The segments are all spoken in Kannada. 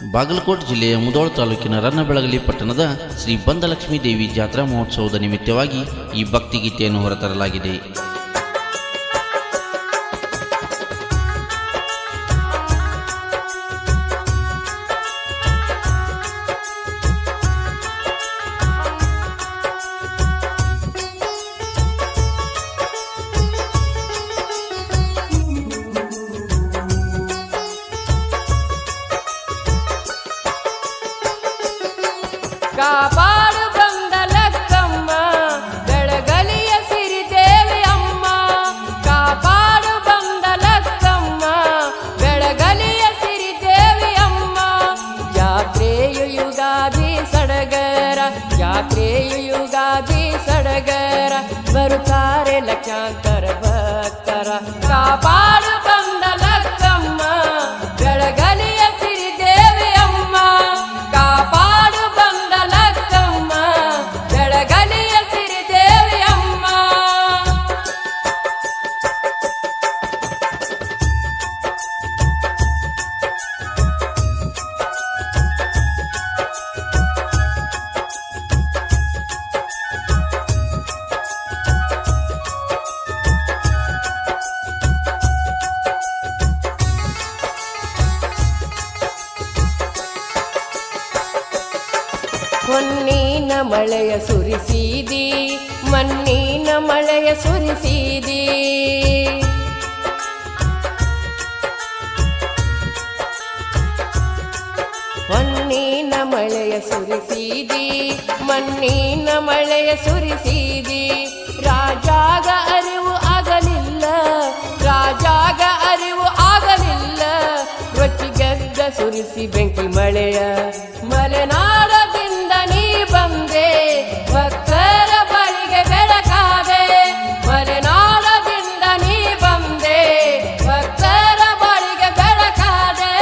ಬಾಗಲಕೋಟೆ ಜಿಲ್ಲೆಯ ಮುಧೋಳ ತಾಲೂಕಿನ ರನ್ನಬೆಳಗಲಿ ಪಟ್ಟಣದ ಶ್ರೀ ಬಂದಲಕ್ಷ್ಮೀ ದೇವಿ ಜಾತ್ರಾ ಮಹೋತ್ಸವದ ನಿಮಿತ್ತವಾಗಿ ಈ ಭಕ್ತಿಗೀತೆಯನ್ನು ಹೊರತರಲಾಗಿದೆ. ಕಾಪಾಡು ಬಂದಲಕ್ಕಮ್ಮ ಬೆಳಗಲಿಯ ಸಿರಿದೇವಿ ಅಮ್ಮ, ಕಾಪಾಡು ಬಂದಲಕ್ಕಮ್ಮ ಬೆಳಗಲಿಯ ಸಿರಿದೇವಿ ಅಮ್ಮ. ಜಾತ್ರೆಯು ಯುಗಾದಿ ಸಡಗರ, ಜಾತ್ರೆಯು ಯುಗಾದಿ ಸಡಗರ, ಬರುತ್ತಾರೆ ಲಕ್ಷಾಂತರ ಭಕ್ತರ. ಕಾಪಾಡು ಬಂದಲಕ್ಕಮ್ಮ ಬೆಳಗಲಿಯ ಸಿರಿದೇವಿ ಅಮ್ಮ, ಕಾಪಾಡು ಬೆಳಗಲಿಯ ಸಿರಿದೇವಿ ಅಮ್ಮ. ಹೊನ್ನಿನ ಮಳೆಯ ಸುರಿಸಿದಿ, ಮಣ್ಣಿನ ಮಳೆಯ ಸುರಿಸಿದಿ, ಹೊನ್ನಿನ ಮಳೆಯ ಸುರಿಸಿದಿ, ಮಣ್ಣಿನ ಮಳೆಯ ಸುರಿಸಿದಿ. ರಾಜಾಗ ಅರಿವು ಆಗಲಿಲ್ಲ, ರಾಜಾಗ ಅರಿವು ಆಗಲಿಲ್ಲ, ರೊಚ್ಚಿಗೆದ್ದ ಸುರಿಸಿ ಬೆಂಕಿ ಮಳೆಯ. ಮಲೆನಾಡದಿಂದ ನೀ ಬಂದೆ, ಭಕ್ತರ ಬಳಿಗೆ ಬೆಳಕಾದೆ. ಮಲೆನಾಡದಿಂದ ನೀ ಬಂದೆ, ಭಕ್ತರ ಬಳಿಗೆ ಬೆಳಕಾದೆ.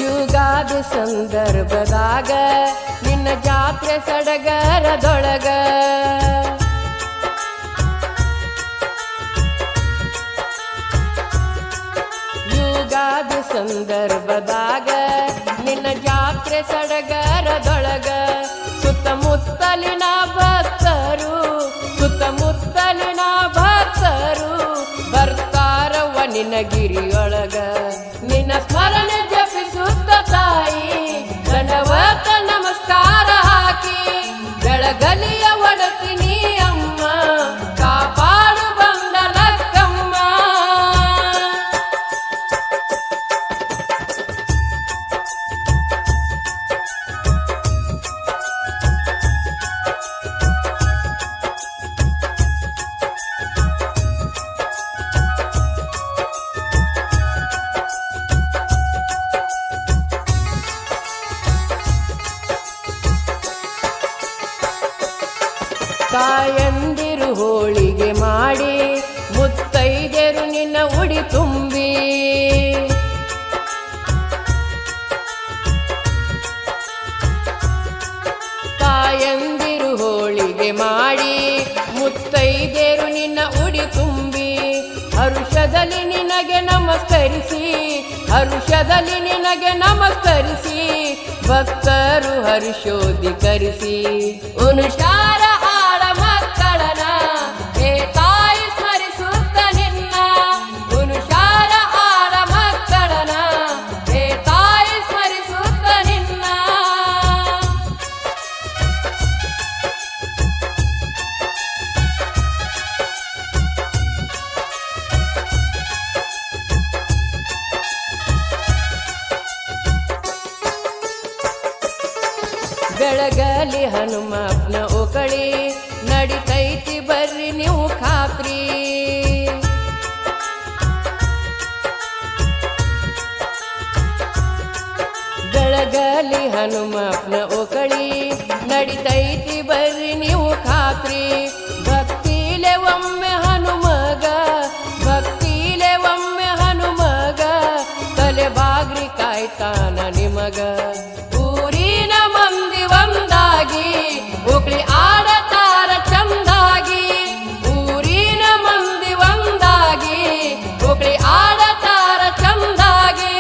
ಯುಗಾದಿ ಸಂದರ್ಭದಾಗ ನಿನ್ನ ಜಾತ್ರೆ ಸಡಗರದೊಳಗ, ಯುಗಾದಿ ಸಂದರ್ಭದಾಗ ನಿನ್ನ ಜಾತ್ರೆ ಸಡಗರದೊಳಗ. ಸುತ್ತಮುತ್ತಲಿನ ಭಕ್ತರು, ಸುತ್ತಮುತ್ತಲಿನ ಭಕ್ತರು ಬರ್ತಾರವ್ವ ನಿನ್ನ ಗಿರಿಯೊಳಗ. ನಿನ್ನ ಸ್ಮರಣೆ ಜಪಿಸುತ್ತ ತಾಯಿ ದಂಡವತ ನಮಸ್ಕಾರ ಹಾಕಿ, ಬೆಳಗಲಿಯ ಒಡತಿನಿ ಅಮ್ಮ, ಕಾಪಾಡು ಬಂದಲಕ್ಕಮ್ಮ. ತಾಯಂದಿರು ಹೋಳಿಗೆ ಮಾಡಿ, ಮುತ್ತೈದೆರು ನಿನ್ನ ಉಡಿ ತುಂಬಿ, ತಾಯಂದಿರು ಹೋಳಿಗೆ ಮಾಡಿ, ಮುತ್ತೈದೆರು ನಿನ್ನ ಉಡಿ ತುಂಬಿ. ಹರುಷದಲ್ಲಿ ನಿನಗೆ ನಮಸ್ಕರಿಸಿ, ಹರುಷದಲ್ಲಿ ನಿನಗೆ ನಮಸ್ಕರಿಸಿ, ಭಕ್ತರು ಹರ್ಷೋದಿಕರಿಸಿ. ಅನುಷ್ಠಾನ ಆಳ ಮಕ್ಕಳನ ಹೇ ತಾಯಿ ಸ್ಮರಿಸುತ್ತ ನಿನ್ನ, ಅನುಷ್ಠಾನ ಆಳ ಮಕ್ಕಳನ ಹೇ ತಾಯಿ ಸ್ಮರಿಸುತ್ತ ನಿನ್ನ. ಬೆಳಗಲಿ ಹನುಮಪ್ಪನ ಓಕಳಿ, ನಡಿತೈತಿ ಬರ್ರಿ ನೀವು ಖಾತ್ರಿ. ಬೆಳಗಲಿ ಹನುಮಪ್ಪನ ಓಕಳಿ, ನಡಿತೈತಿ ಬರ್ರಿ ನೀವು ಖಾತ್ರಿ. ಭಕ್ತಿಲೆ ಒಮ್ಮೆ ಹನುಮಗ, ಭಕ್ತಿಲೆ ಒಮ್ಮೆ ಹನುಮಗ, ತಲೆ ಬಾಗ್ರಿ ಕಾಯ್ತ ಕೊಡತಾನ ನಿಮಗ. ಊರಿನ ಮಂದಿ ಒಂದಾಗಿ ಉಕ್ಳಿ ಆಡತಾರ ಚಂದಾಗಿ. ಊರಿನ ಮಂದಿ ಒಂದಾಗಿ ಉಕ್ಳಿ ಆಡತಾರ ಚಂದಾಗಿ.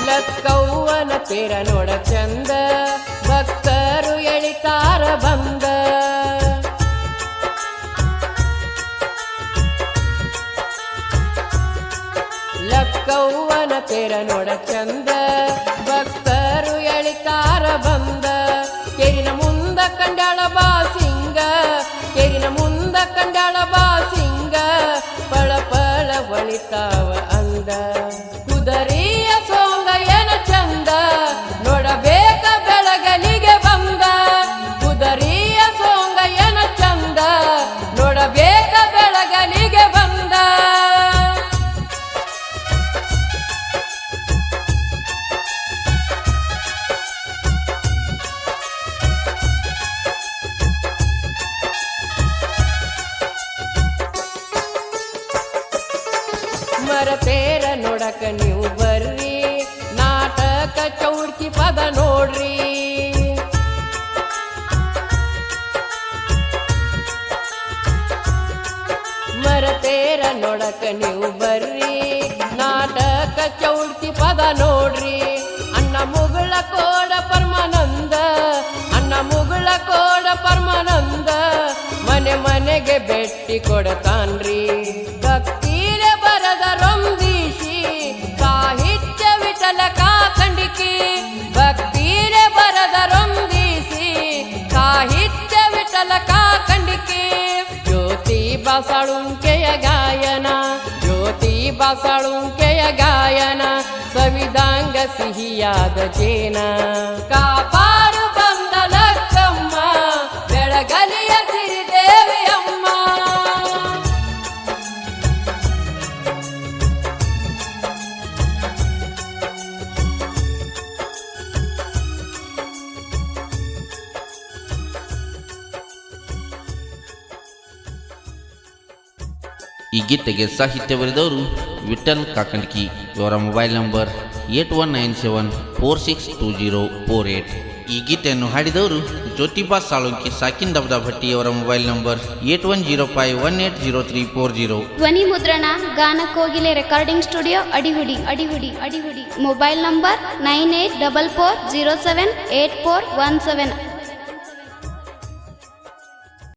ಲಕ್ಕವ್ವನ ತೇರ ನೋಡ ಚಂದ ಭಕ್ತರು ಎಳಿತಾರ ಬಂದ. ಲಕ್ಕವ್ವನ ತೇರ ನೋಡ ಚಂದ ಭಕ್ತರು ಎಳಿತಾರ ಬಂದ. ಕೆರಿನ ಮುಂದ ಕಂಡಾಳ ಬಾಸಿಂಗ, ಕೆರಿನ ಮುಂದ ಕಂಡಾಳ ಬಾಸಿಂಗ, ಪಳ ಪಳ ಒಳಿತಾವ ಅಂದ. ಕುದರಿಯ ಸೋಂಗ ಏನ ಚಂದ ನೋಡಬೇಕ ಬೆಳಗಲಿಗೆ ಬಂದ. ಕುದರಿಯ ಸೋಂಗ ಏನ ಚಂದ ನೋಡಬೇಕ ಬೆಳಗಲಿಗೆ ಬಂದ. ಮರತೇರ ನೋಡಕ ನೀವು ಬರ್ರಿ, ನಾಟಕ ಚೌಡ್ಕಿ ಪದ ನೋಡ್ರಿ. ಮರತೇರ ನೋಡಕ ನೀವು ಬರ್ರಿ, ನಾಟಕ ಚೌಡ್ಕಿ ಪದ ನೋಡ್ರಿ. ಅಣ್ಣ ಮುಗಳ ಕೋಡ ಪರಮಾನಂದ, ಅಣ್ಣ ಮುಗಳ ಕೋಡ ಪರಮಾನಂದ, ಮನೆ ಮನೆಗೆ ಭೇಟಿ ಕೊಡತಾನ್ರಿ. ಭಕ್ತಿಲೆ ಬರದ ರೊಂದಿಸಿ ಸಾಹಿತ್ಯ ವಿಠಲ ಕಾಕಂಡಿಕಿ. ಭಕ್ತಿಲೆ ಬರದ ರೊಂದಿಸಿ ಸಾಹಿತ್ಯ ವಿಠಲ ಕಾಕಂಡಿಕಿ. ಜ್ಯೋತಿ ಬಾಸಾಳುಂಕೆಯ ಗಾಯನ, ಜ್ಯೋತಿ ಬಾಸಾಳುಂಕೆಯ ಗಾಯನ, ಸವಿದಾಂಗ ಸಿಹಿಯಾದ ಜೇನ. ಕಾಪಾಡು ಬಂದ ಲಕ್ಕಮ್ಮ ಬೆಳಗಲಿಯ ಸಿರಿದೇವಿ ಅಮ್ಮ. ಈ ಗೀತೆಗೆ ಸಾಹಿತ್ಯ ಬರೆದವರು ವಿಠಲ್ ಕಾಕಂಡ್ಕಿ. ಇವರ ಮೊಬೈಲ್ ನಂಬರ್ 8197462048. ಈ ಗೀತೆಯನ್ನು ಹಾಡಿದವರು ಜ್ಯೋತಿಬಾ ಸಾಳುಂಕಿ ಸಾಕಿನ್ ದಬ್ದಾ ಭಟ್ಟಿಯವರ ಮೊಬೈಲ್ ನಂಬರ್ 8105180340. ಧ್ವನಿ ಮುದ್ರಣ ಗಾನ ಕೋಗಿಲೆ recording studio Adihudi Adihudi Adihudi. Mobile number 9844078417.